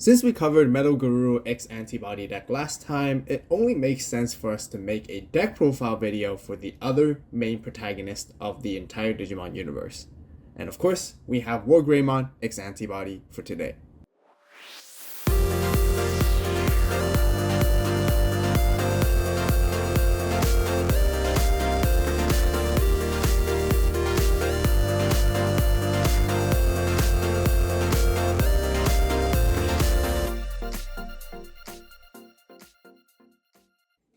Since we covered Metal Guru X Antibody Deck last time, it only makes sense for us to make a deck profile video for the other main protagonist of the entire Digimon universe. And of course, we have WarGreymon X Antibody for today.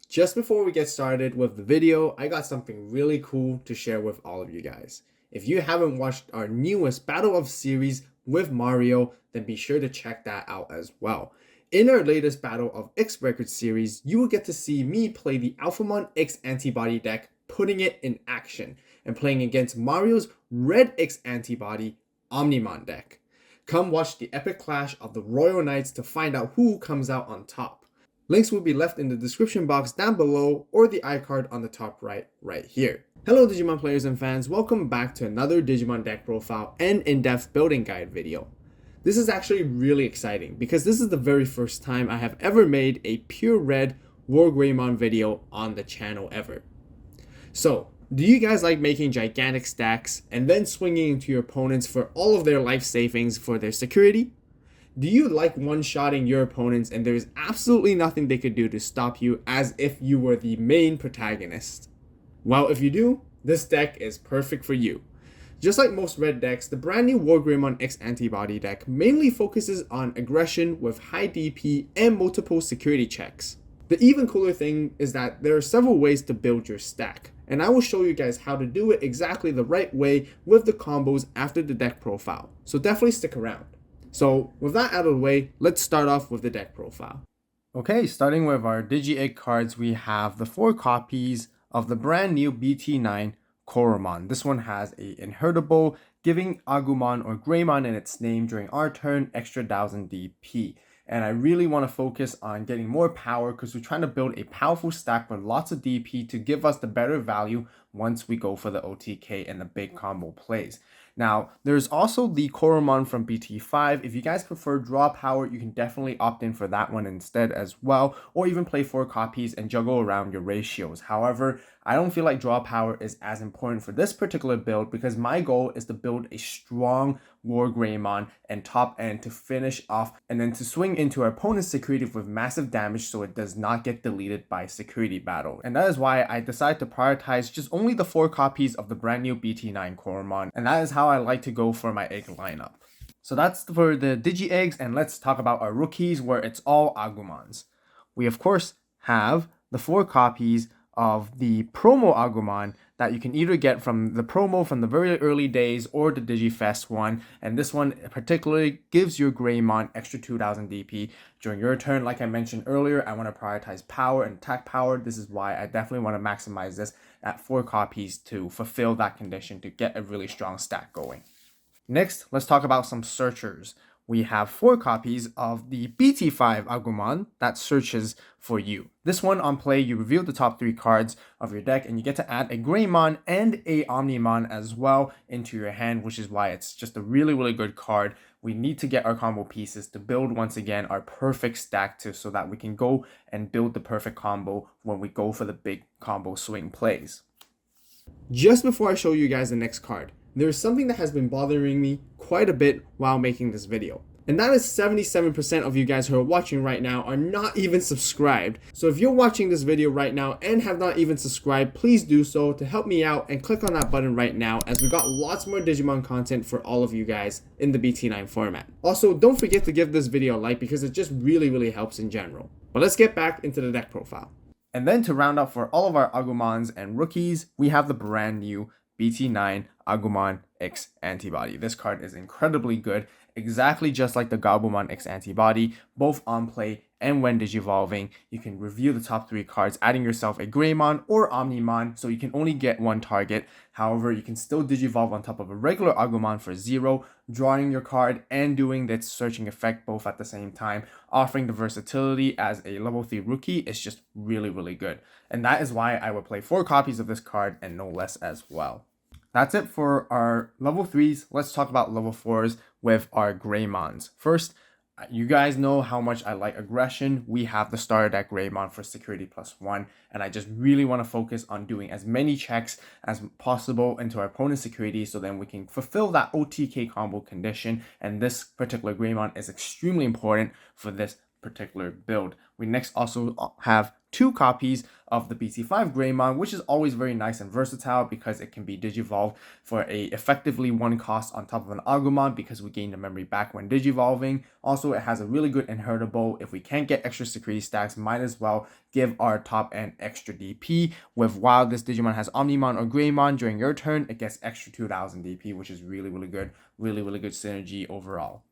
Just before we get started with the video, I got something really cool to share with all of you guys. If you haven't watched our newest Battle of series with Mario, then be sure to check that out as well. In our latest Battle of X Records series, you will get to see me play the Alphamon X Antibody deck, putting it in action, and playing against Mario's Red X Antibody Omnimon deck. Come watch the epic clash of the Royal Knights to find out who comes out on top. Links will be left in the description box down below or the iCard on the top right here. Hello Digimon players and fans, welcome back to another Digimon deck profile and in-depth building guide video. This is actually really exciting because this is the very first time I have ever made a pure red WarGreymon video on the channel ever. So, do you guys like making gigantic stacks and then swinging into your opponents for all of their life savings for their security? Do you like one-shotting your opponents and there's absolutely nothing they could do to stop you as if you were the main protagonist? Well, if you do, this deck is perfect for you. Just like most red decks, the brand new WarGreymon X Antibody deck mainly focuses on aggression with high DP and multiple security checks. The even cooler thing is that there are several ways to build your stack, and I will show you guys how to do it exactly the right way with the combos after the deck profile, so definitely stick around. So with that out of the way, let's start off with the deck profile. Okay, starting with our Digi-Egg cards, we have the 4 copies of the brand new BT9 Koromon. This one has a inheritable, giving Agumon or Greymon in its name during our turn extra 1000 DP. And I really want to focus on getting more power because we're trying to build a powerful stack with lots of DP to give us the better value once we go for the OTK and the big combo plays. Now, there's also the Koromon from BT5. If you guys prefer draw power, you can definitely opt in for that one instead as well, or even play 4 copies and juggle around your ratios. However, I don't feel like draw power is as important for this particular build because my goal is to build a strong WarGreymon and top end to finish off and then to swing into our opponent's security with massive damage so it does not get deleted by security battle. And that is why I decided to prioritize just only the 4 copies of the brand new BT9 Koromon, and that is how I like to go for my egg lineup. So that's for the Digi Eggs, and let's talk about our rookies where it's all Agumons. We of course have the 4 copies of the promo Agumon that you can either get from the promo from the very early days or the DigiFest one, and this one particularly gives your Greymon extra 2000 DP during your turn. Like I mentioned earlier, I want to prioritize power and attack power. This is why I definitely want to maximize this at 4 copies to fulfill that condition to get a really strong stack going. Next, let's talk about some searchers. We have 4 copies of the BT5 Agumon that searches for you. This one on play, you reveal the top 3 cards of your deck and you get to add a Greymon and a Omnimon as well into your hand, which is why it's just a really good card. We need to get our combo pieces to build once again our perfect stack so that we can go and build the perfect combo when we go for the big combo swing plays. Just before I show you guys the next card, there's something that has been bothering me quite a bit while making this video. And that is 77% of you guys who are watching right now are not even subscribed. So if you're watching this video right now and have not even subscribed, please do so to help me out and click on that button right now as we got lots more Digimon content for all of you guys in the BT9 format. Also, don't forget to give this video a like because it just really helps in general. But let's get back into the deck profile. And then to round up for all of our Agumons and rookies, we have the brand new BT9 Agumon X Antibody. This card is incredibly good, exactly just like the Gabumon X Antibody, both on play and when digivolving. You can review the top 3 cards, adding yourself a Greymon or Omnimon, so you can only get 1 target. However, you can still digivolve on top of a regular Agumon for 0, drawing your card and doing that searching effect both at the same time, offering the versatility as a level 3 rookie is just really good. And that is why I would play 4 copies of this card and no less as well. That's it for our level 3s. Let's talk about level 4s with our Greymons. First, You guys know how much I like aggression. We have the starter deck Greymon for security +1, and I just really want to focus on doing as many checks as possible into our opponent's security so then we can fulfill that OTK combo condition, and this particular Greymon is extremely important for this particular build. We next also have 2 copies of the BT5 Greymon, which is always very nice and versatile because it can be digivolved for a effectively 1 cost on top of an Agumon because we gain the memory back when digivolving. Also, it has a really good inheritable. If we can't get extra security stacks, might as well give our top end extra DP. With while this Digimon has Omnimon or Greymon during your turn, it gets extra 2000 DP, which is really good. Really good synergy overall.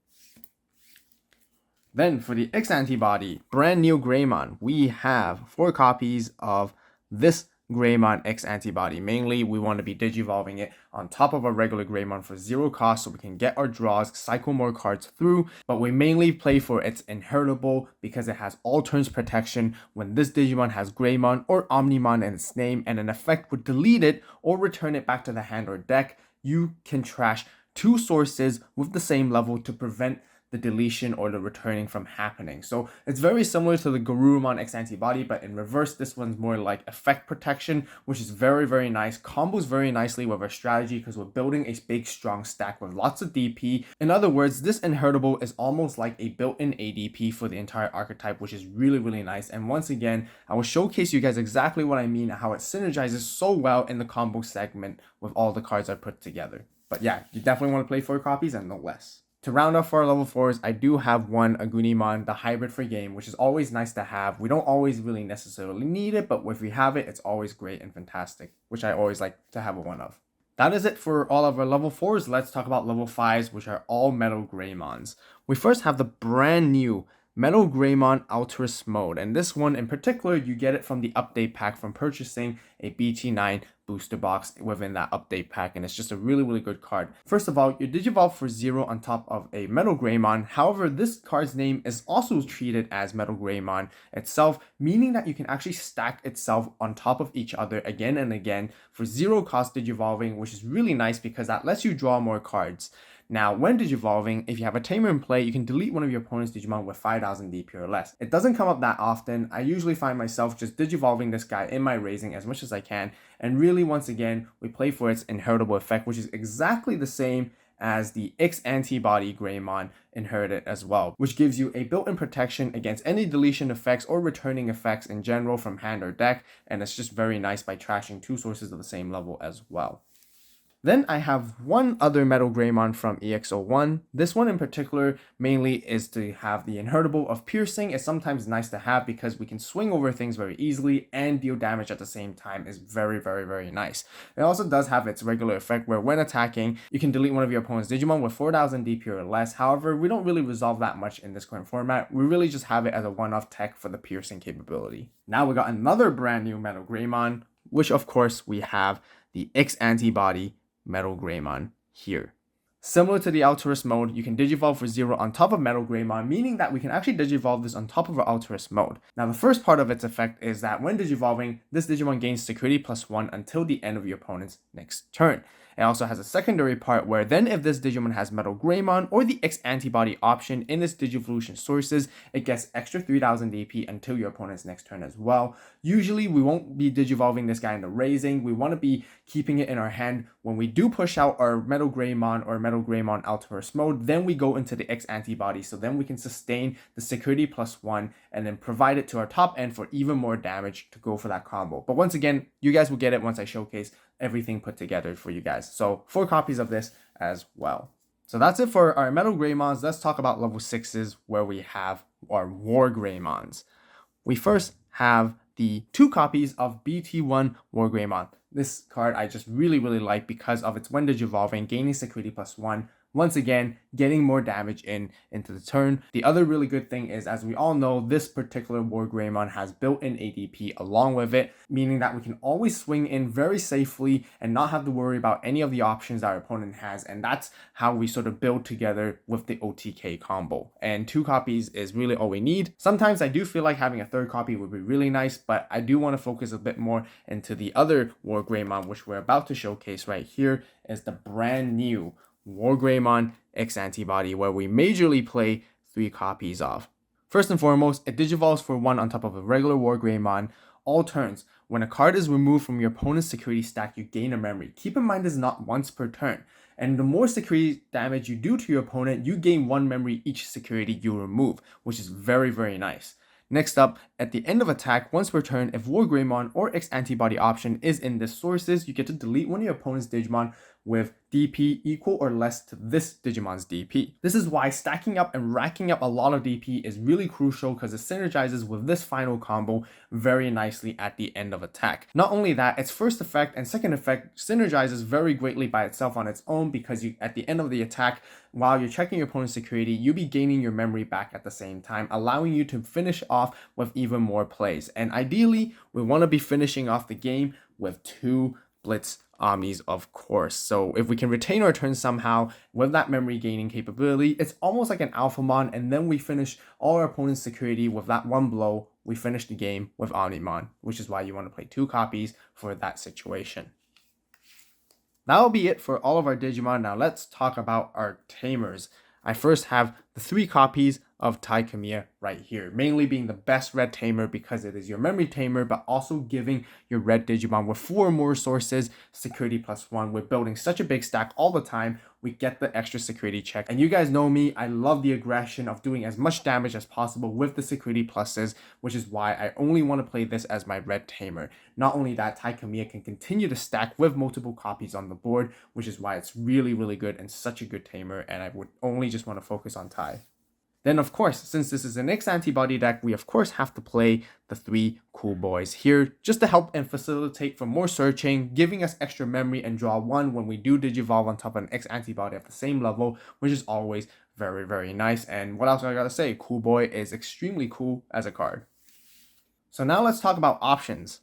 Then for the X Antibody, brand new Greymon, we have 4 copies of this Greymon X Antibody. Mainly, we want to be digivolving it on top of a regular Greymon for 0 cost so we can get our draws, cycle more cards through, but we mainly play for its inheritable because it has all turns protection when this Digimon has Greymon or Omnimon in its name, and an effect would delete it or return it back to the hand or deck. You can trash 2 sources with the same level to prevent the deletion or the returning from happening. So it's very similar to the WarGreymon X Antibody, but in reverse, this one's more like effect protection, which is very nice. Combos very nicely with our strategy because we're building a big strong stack with lots of DP. In other words, this inheritable is almost like a built-in ADP for the entire archetype, which is really nice. And once again, I will showcase you guys exactly what I mean, how it synergizes so well in the combo segment with all the cards I put together. But yeah, you definitely want to play 4 copies and no less. To round off our level 4s, I do have one Omnimon, the hybrid for game, which is always nice to have. We don't always really necessarily need it, but if we have it, it's always great and fantastic, which I always like to have one of. That is it for all of our level 4s. Let's talk about level 5s, which are all Metal Greymons. We first have the brand new Metal Greymon Ultras mode, and this one in particular, you get it from the update pack from purchasing a BT9 booster box within that update pack, and it's just a really good card. First of all, you digivolve for 0 on top of a Metal Greymon. However, this card's name is also treated as Metal Greymon itself, meaning that you can actually stack itself on top of each other again and again for 0 cost digivolving, which is really nice because that lets you draw more cards. Now, when digivolving, if you have a Tamer in play, you can delete one of your opponent's Digimon with 5000 DP or less. It doesn't come up that often. I usually find myself just digivolving this guy in my raising as much as I can. And really, once again, we play for its inheritable effect, which is exactly the same as the X Antibody Greymon inherited as well, which gives you a built-in protection against any deletion effects or returning effects in general from hand or deck. And it's just very nice by trashing 2 sources of the same level as well. Then I have one other Metal Greymon from EX01. This one in particular mainly is to have the inheritable of piercing. It's sometimes nice to have because we can swing over things very easily and deal damage at the same time is very nice. It also does have its regular effect where when attacking, you can delete one of your opponent's Digimon with 4000 DP or less. However, we don't really resolve that much in this current format. We really just have it as a one-off tech for the piercing capability. Now we got another brand new Metal Greymon, which of course we have the X Antibody Metal Greymon here. Similar to the Ultras mode, you can digivolve for 0 on top of Metal Greymon, meaning that we can actually digivolve this on top of our Ultras mode. Now, the first part of its effect is that when digivolving, this Digimon gains security +1 until the end of your opponent's next turn. It also has a secondary part where then if this Digimon has Metal Greymon or the X Antibody option in its Digivolution sources, it gets extra 3000 DP until your opponent's next turn as well. Usually we won't be digivolving this guy in the raising. We want to be keeping it in our hand. When we do push out our Metal Greymon or Metal Greymon Ultras mode, then we go into the X Antibody, so then we can sustain the security +1 and then provide it to our top end for even more damage to go for that combo. But once again, you guys will get it once I showcase everything put together for you guys. So 4 copies of this as well. So that's it for our Metal Greymons. Let's talk about level 6s where we have our WarGreymons. We first have the 2 copies of BT1 WarGreymon. This card I just really like because of its when digivolving, gaining security +1. Once again, getting more damage into the turn. The other really good thing is, as we all know, this particular WarGreymon has built-in ADP along with it, meaning that we can always swing in very safely and not have to worry about any of the options that our opponent has, and that's how we sort of build together with the OTK combo. And 2 copies is really all we need. Sometimes I do feel like having a 3rd copy would be really nice, but I do want to focus a bit more into the other WarGreymon, which we're about to showcase right here, is the brand new WarGreymon X Antibody, where we majorly play 3 copies of. First and foremost, it digivolves for 1 on top of a regular WarGreymon. All turns. When a card is removed from your opponent's security stack, you gain a memory. Keep in mind this is not once per turn. And the more security damage you do to your opponent, you gain 1 memory each security you remove, which is very, very nice. Next up, at the end of attack, once per turn, if WarGreymon or X Antibody option is in the sources, you get to delete one of your opponent's Digimon with DP equal or less to this Digimon's DP. This is why stacking up and racking up a lot of DP is really crucial because it synergizes with this final combo very nicely at the end of attack. Not only that, its first effect and second effect synergizes very greatly by itself on its own because you, at the end of the attack, while you're checking your opponent's security, you'll be gaining your memory back at the same time, allowing you to finish off with even more plays. And ideally, we want to be finishing off the game with 2 Blitz Omnis, of course. So if we can retain our turn somehow with that memory gaining capability, it's almost like an Alphamon, and then we finish all our opponent's security with that 1 blow. We finish the game with Omnimon, which is why you want to play 2 copies for that situation. That'll be it for all of our Digimon. Now let's talk about our Tamers. I first have the 3 copies of Kamiya right here, mainly being the best red tamer because it is your memory tamer, but also giving your red Digimon with 4 more sources, security +1. We're building such a big stack all the time, we get the extra security check. And you guys know me, I love the aggression of doing as much damage as possible with the security pluses, which is why I only want to play this as my red tamer. Not only that, Kamiya can continue to stack with multiple copies on the board, which is why it's really, really good and such a good tamer, and I would only just want to focus on Tai. Then, of course, since this is an X Antibody deck, we of course have to play the 3 cool boys here just to help and facilitate for more searching, giving us extra memory and draw 1 when we do Digivolve on top of an X Antibody at the same level, which is always very, very nice. And what else I gotta say? Cool Boy is extremely cool as a card. So now let's talk about options.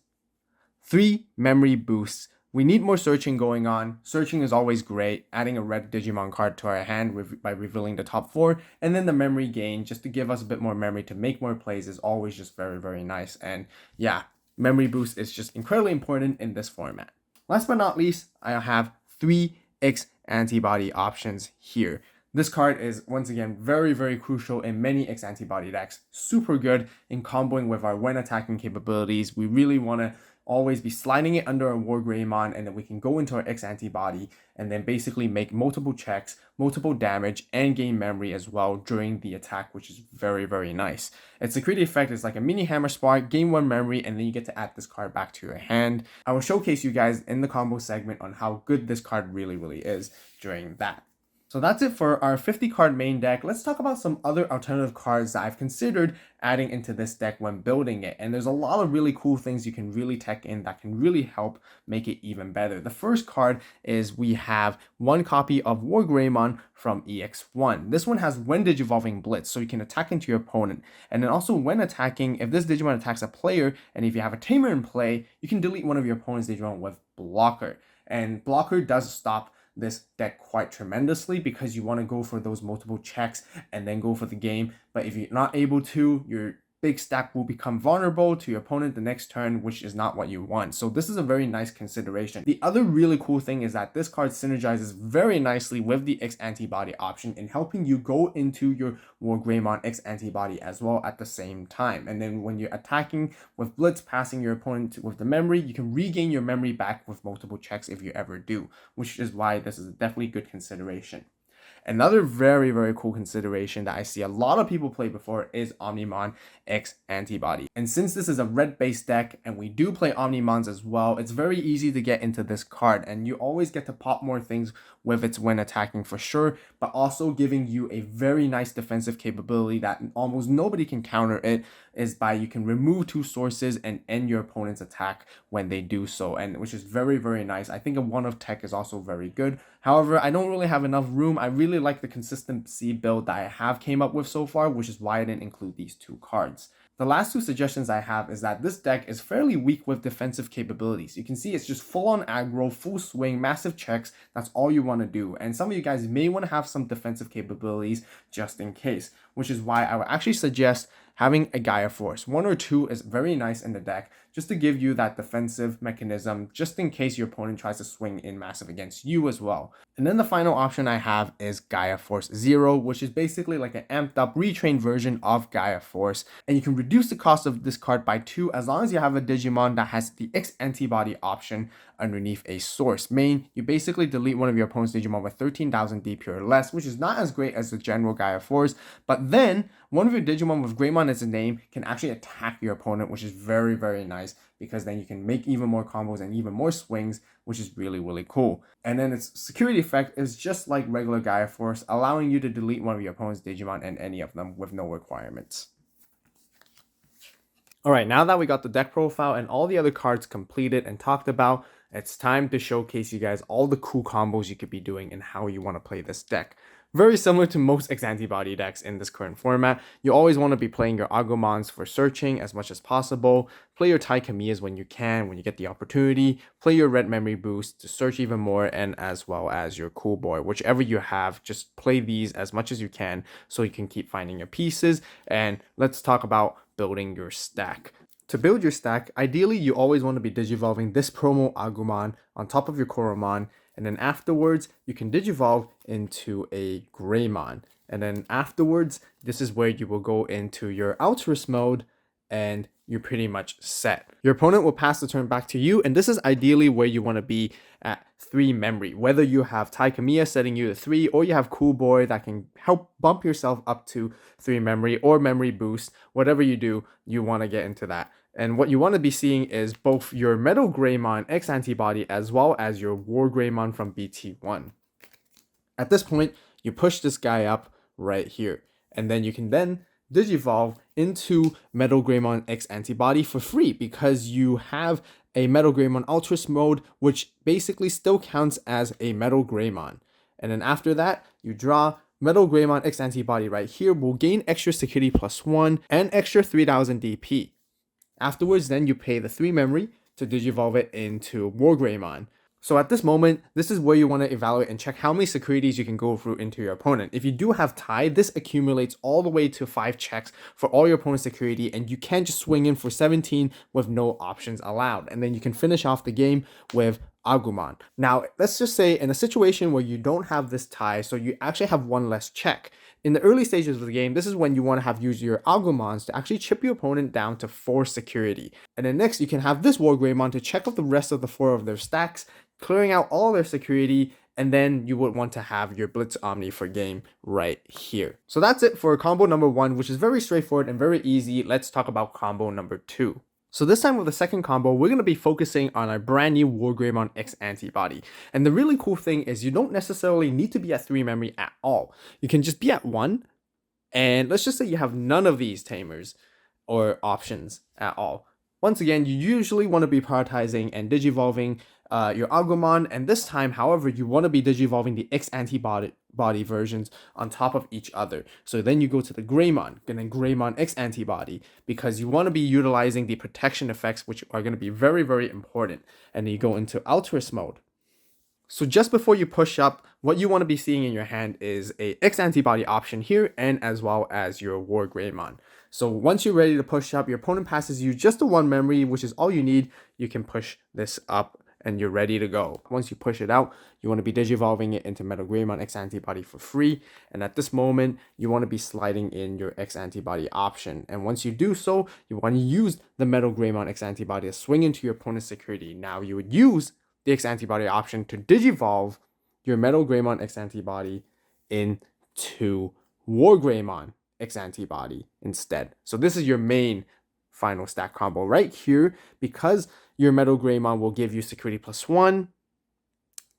3 memory boosts. We need more searching going on. Searching is always great. Adding a red Digimon card to our hand by revealing the top 4. And then the memory gain, just to give us a bit more memory to make more plays, is always just very, very nice. And yeah, memory boost is just incredibly important in this format. Last but not least, I have 3 X Antibody options here. This card is, once again, very, very crucial in many X Antibody decks. Super good in comboing with our when attacking capabilities. We really want to always be sliding it under our WarGreymon, and then we can go into our X Antibody and then basically make multiple checks, multiple damage, and gain memory as well during the attack, which is very, very nice. Its security effect is like a mini hammer spark, gain 1 memory, and then you get to add this card back to your hand. I will showcase you guys in the combo segment on how good this card really, really is during that. So that's it for our 50 card main deck. Let's talk about some other alternative cards that I've considered adding into this deck when building it. And there's a lot of really cool things you can really tech in that can really help make it even better. The first card is we have 1 copy of WarGreymon from EX1. This one has when Digivolving Blitz, so you can attack into your opponent. And then also when attacking, if this Digimon attacks a player, and if you have a Tamer in play, you can delete one of your opponent's Digimon with Blocker. And Blocker does stop this deck quite tremendously because you want to go for those multiple checks and then go for the game. But if you're not able to, your big stack will become vulnerable to your opponent the next turn, which is not what you want. So this is a very nice consideration. The other really cool thing is that this card synergizes very nicely with the X Antibody option in helping you go into your WarGreymon X Antibody as well at the same time. And then when you're attacking with Blitz, passing your opponent with the memory, you can regain your memory back with multiple checks if you ever do, which is why this is definitely good consideration. Another very, very cool consideration that I see a lot of people play before is Omnimon X Antibody. And since this is a red-based deck and we do play Omnimons as well, it's very easy to get into this card, and you always get to pop more things with its when attacking for sure, but also giving you a very nice defensive capability that almost nobody can counter it is by you can remove 2 sources and end your opponent's attack when they do so, and which is very, very nice. I think a 1 of tech is also very good. However, I don't really have enough room. I really like the consistency build that I have came up with so far, which is why I didn't include these 2 cards. The last 2 suggestions I have is that this deck is fairly weak with defensive capabilities. You can see it's just full on aggro, full swing, massive checks. That's all you want to do. And some of you guys may want to have some defensive capabilities just in case, which is why I would actually suggest having a Gaia Force. 1 or 2 is very nice in the deck, just to give you that defensive mechanism, just in case your opponent tries to swing in massive against you as well. And then the final option I have is Gaia Force 0, which is basically like an amped up, retrained version of Gaia Force. And you can reduce the cost of this card by 2 as long as you have a Digimon that has the X Antibody option underneath a source main. You basically delete one of your opponent's Digimon with 13,000 DP or less, which is not as great as the general Gaia Force, but then one of your Digimon with Greymon as a name can actually attack your opponent, which is very, very nice, because then you can make even more combos and even more swings, which is really, really cool. And then its security effect is just like regular Gaia Force, allowing you to delete one of your opponent's Digimon and any of them with no requirements. Alright, now that we got the deck profile and all the other cards completed and talked about, it's time to showcase you guys all the cool combos you could be doing and how you want to play this deck. Very similar to most X Antibody decks in this current format, you always want to be playing your Agumons for searching as much as possible, play your Tai Kamiyas when you can, when you get the opportunity, play your Red Memory Boost to search even more, and as well as your Cool Boy. Whichever you have, just play these as much as you can so you can keep finding your pieces. And let's talk about building your stack. To build your stack, ideally you always want to be digivolving this promo Agumon on top of your Koromon, and then afterwards you can digivolve into a Greymon. And then afterwards, this is where you will go into your Altruist mode and you're pretty much set. Your opponent will pass the turn back to you, and this is ideally where you want to be at 3 memory. Whether you have Tai Kamiya setting you to 3, or you have Cool Boy that can help bump yourself up to 3 memory, or Memory Boost, whatever you do, you want to get into that. And what you want to be seeing is both your Metal Greymon X Antibody as well as your WarGreymon from BT9. At this point, you push this guy up right here, and then you can then digivolve into Metal Greymon X Antibody for free, because you have a Metal Greymon Altruist mode, which basically still counts as a Metal Greymon. And then after that, you draw Metal Greymon X Antibody right here, will gain extra security +1 and extra 3000 DP. Afterwards, then you pay the 3 memory to digivolve it into WarGreymon. So at this moment, this is where you want to evaluate and check how many securities you can go through into your opponent. If you do have tie, this accumulates all the way to 5 checks for all your opponent's security, and you can just swing in for 17 with no options allowed. And then you can finish off the game with Agumon. Now, let's just say in a situation where you don't have this tie, so you actually have 1 less check. In the early stages of the game, this is when you want to have used your Agumons to actually chip your opponent down to 4 security. And then next, you can have this WarGreymon to check off the rest of the 4 of their stacks, clearing out all their security, and then you would want to have your Blitz Omni for game right here. So that's it for combo number 1, which is very straightforward and very easy. Let's talk about combo number 2. So this time with the second combo, we're going to be focusing on our brand new WarGreymon X Antibody. And the really cool thing is you don't necessarily need to be at 3 memory at all. You can just be at 1, and let's just say you have none of these Tamers or options at all. Once again, you usually want to be prioritizing and digivolving your Agumon, and this time, however, you want to be digivolving the X Antibody versions on top of each other. So then you go to the Greymon, and then Greymon X Antibody, because you want to be utilizing the protection effects, which are going to be very, very important. And then you go into Altruist mode. So just before you push up, what you want to be seeing in your hand is a X Antibody option here, and as well as your WarGreymon. So once you're ready to push up, your opponent passes you just the 1 memory, which is all you need. You can push this up and you're ready to go. Once you push it out, you want to be digivolving it into Metal Greymon X Antibody for free. And at this moment, you want to be sliding in your X Antibody option. And once you do so, you want to use the Metal Greymon X Antibody to swing into your opponent's security. Now you would use the X Antibody option to digivolve your Metal Greymon X Antibody into WarGreymon X Antibody instead. So this is your main final stack combo right here, because your Metal Greymon will give you security +1.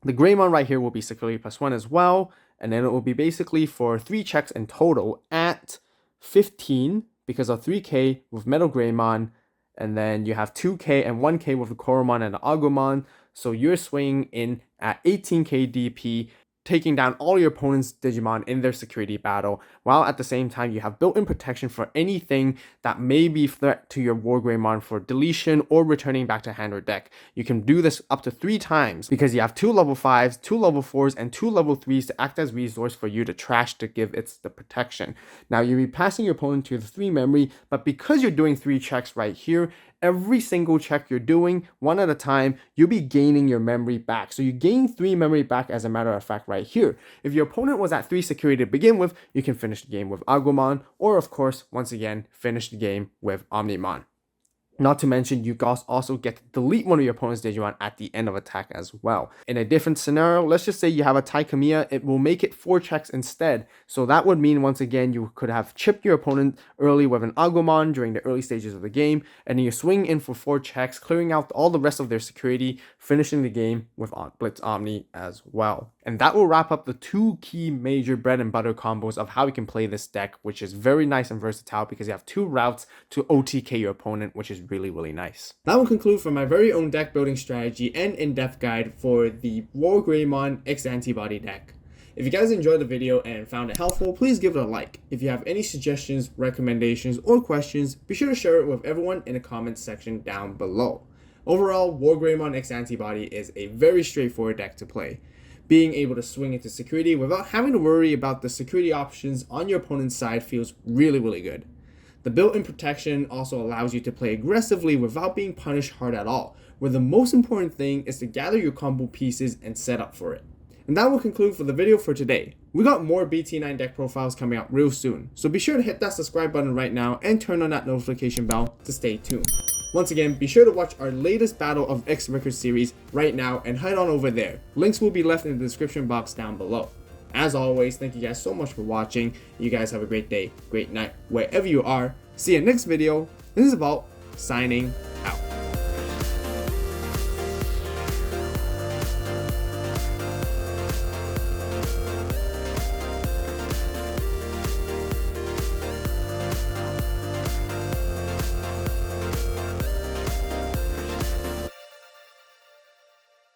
The Greymon right here will be security +1 as well, and then it will be basically for 3 checks in total at 15 because of 3k with Metal Greymon, and then you have 2k and 1k with the Koromon and the Agumon, so you're swinging in at 18k DP, taking down all your opponent's Digimon in their security battle, while at the same time you have built-in protection for anything that may be threat to your WarGreymon for deletion or returning back to hand or deck. You can do this up to 3 times because you have 2 level 5s, 2 level 4s, and 2 level 3s to act as resource for you to trash to give it the protection. Now you'll be passing your opponent to the 3 memory, but because you're doing 3 checks right here, every single check you're doing, one at a time, you'll be gaining your memory back. So you gain 3 memory back as a matter of fact right here. If your opponent was at 3 security to begin with, you can finish the game with Agumon, or of course, once again, finish the game with Omnimon. Not to mention, you guys also get to delete one of your opponent's Digimon at the end of attack as well. In a different scenario, let's just say you have a Taikamiya, it will make it 4 checks instead. So that would mean, once again, you could have chipped your opponent early with an Agumon during the early stages of the game, and then you swing in for 4 checks, clearing out all the rest of their security, finishing the game with Blitz Omni as well. And that will wrap up the 2 key major bread and butter combos of how you can play this deck, which is very nice and versatile because you have 2 routes to OTK your opponent, which is really nice. That will conclude for my very own deck building strategy and in-depth guide for the WarGreymon X Antibody Deck. If you guys enjoyed the video and found it helpful, please give it a like. If you have any suggestions, recommendations, or questions, be sure to share it with everyone in the comments section down below. Overall, WarGreymon X Antibody is a very straightforward deck to play. Being able to swing into security without having to worry about the security options on your opponent's side feels really good. The built-in protection also allows you to play aggressively without being punished hard at all, where the most important thing is to gather your combo pieces and set up for it. And that will conclude for the video for today. We got more BT9 deck profiles coming out real soon, so be sure to hit that subscribe button right now and turn on that notification bell to stay tuned. Once again, be sure to watch our latest Battle of X Records series right now and head on over there. Links will be left in the description box down below. As always, thank you guys so much for watching. You guys have a great day, great night, wherever you are. See you next video. This is Avault, signing